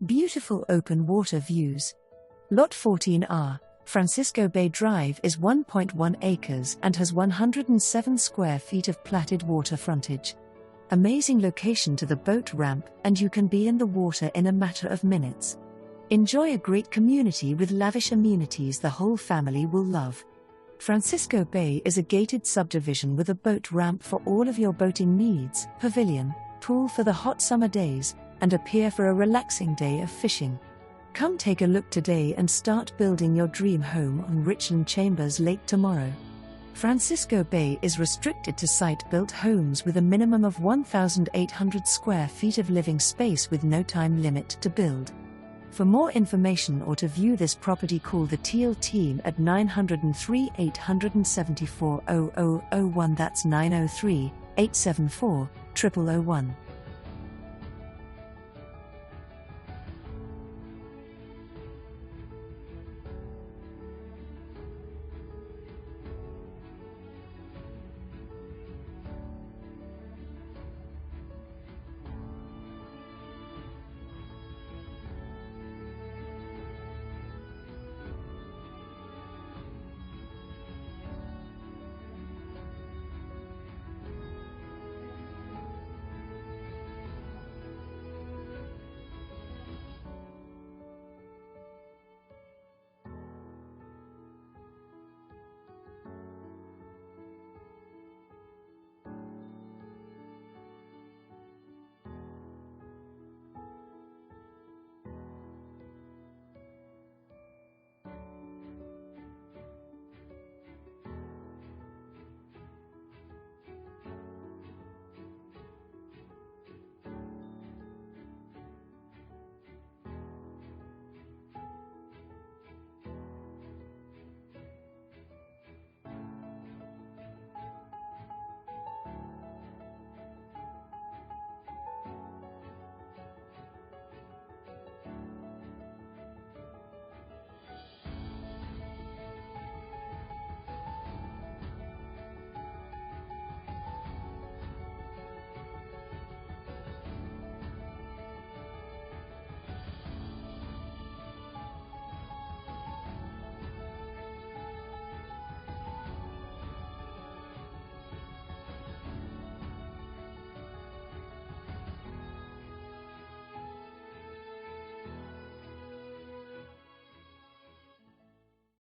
Beautiful open water views. Lot 14R, Francisco Bay Drive is 1.1 acres and has 107 square feet of platted water frontage. Amazing location to the boat ramp, and you can be in the water in a matter of minutes. Enjoy a great community with lavish amenities the whole family will love. Francisco Bay is a gated subdivision with a boat ramp for all of your boating needs, pavilion, pool for the hot summer days, and a pier for a relaxing day of fishing. Come take a look today and start building your dream home on Richland Chambers Lake tomorrow. Francisco Bay is restricted to site-built homes with a minimum of 1,800 square feet of living space with no time limit to build. For more information or to view this property, call the Teel team at 903 874 0001. That's 903 874 0001.